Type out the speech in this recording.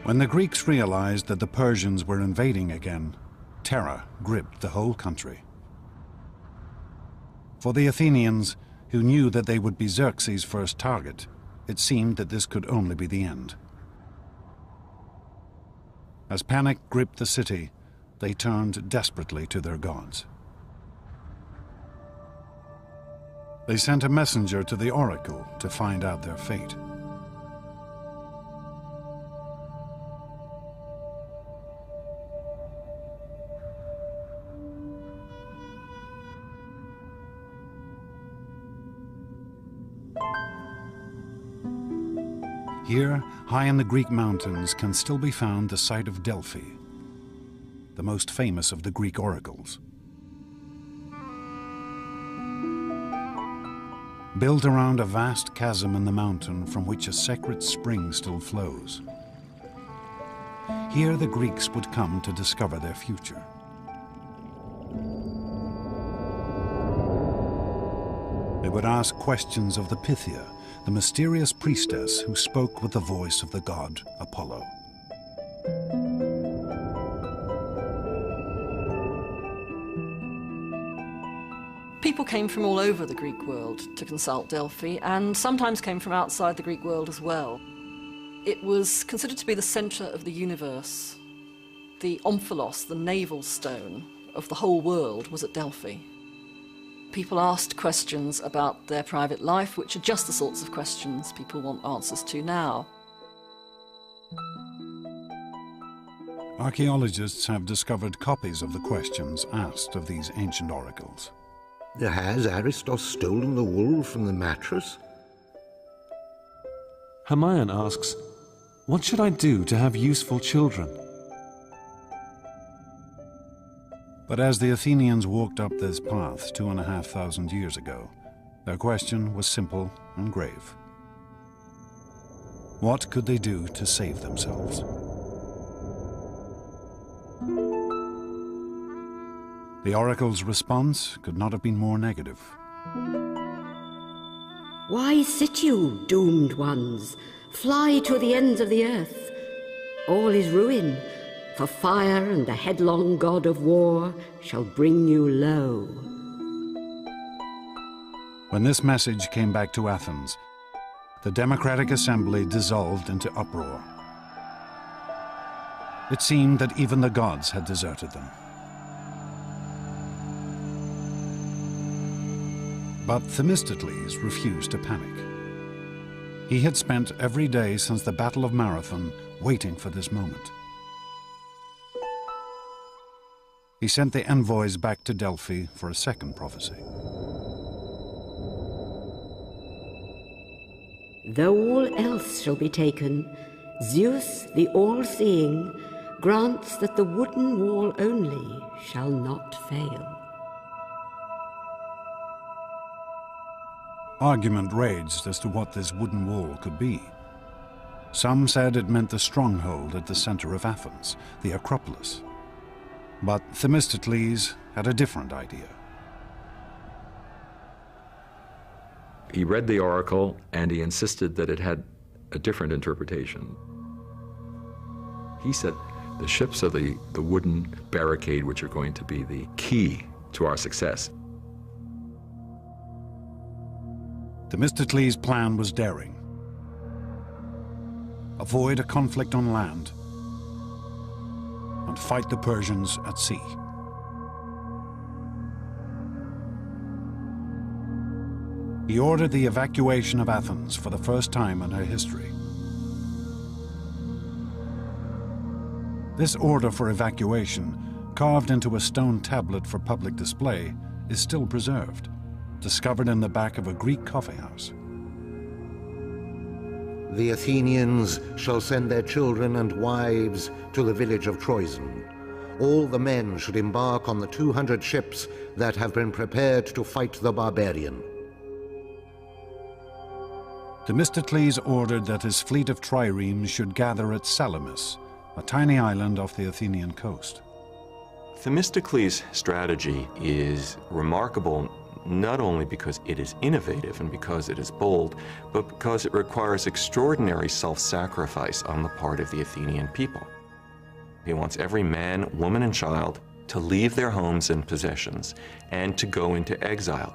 When the Greeks realized that the Persians were invading again, terror gripped the whole country. For the Athenians, who knew that they would be Xerxes' first target, it seemed that this could only be the end. As panic gripped the city, they turned desperately to their gods. They sent a messenger to the oracle to find out their fate. Here, high in the Greek mountains, can still be found the site of Delphi, the most famous of the Greek oracles. Built around a vast chasm in the mountain from which a sacred spring still flows. Here the Greeks would come to discover their future. They would ask questions of the Pythia, the mysterious priestess who spoke with the voice of the god Apollo. People came from all over the Greek world to consult Delphi, and sometimes came from outside the Greek world as well. It was considered to be the center of the universe. The omphalos, the navel stone of the whole world, was at Delphi. People asked questions about their private life, which are just the sorts of questions people want answers to now. Archaeologists have discovered copies of the questions asked of these ancient oracles. Has Aristos stolen the wool from the mattress? Hermione asks, "What should I do to have useful children?" But as the Athenians walked up this path 2,500 years ago, their question was simple and grave. What could they do to save themselves? The oracle's response could not have been more negative. Why sit you, doomed ones? Fly to the ends of the earth. All is ruin, for fire and the headlong god of war shall bring you low. When this message came back to Athens, the democratic assembly dissolved into uproar. It seemed that even the gods had deserted them. But Themistocles refused to panic. He had spent every day since the Battle of Marathon waiting for this moment. He sent the envoys back to Delphi for a second prophecy. Though all else shall be taken, Zeus, the all-seeing, grants that the wooden wall only shall not fail. Argument raged as to what this wooden wall could be. Some said it meant the stronghold at the center of Athens, the Acropolis. But Themistocles had a different idea. He read the oracle and he insisted that it had a different interpretation. He said the ships are the wooden barricade which are going to be the key to our success. Themistocles' plan was daring. Avoid a conflict on land and fight the Persians at sea. He ordered the evacuation of Athens for the first time in her history. This order for evacuation, carved into a stone tablet for public display, is still preserved, discovered in the back of a Greek coffeehouse. The Athenians shall send their children and wives to the village of Troezen. All the men should embark on the 200 ships that have been prepared to fight the barbarian. Themistocles ordered that his fleet of triremes should gather at Salamis, a tiny island off the Athenian coast. Themistocles' strategy is remarkable not only because it is innovative and because it is bold, but because it requires extraordinary self-sacrifice on the part of the Athenian people. He wants every man, woman, and child to leave their homes and possessions and to go into exile.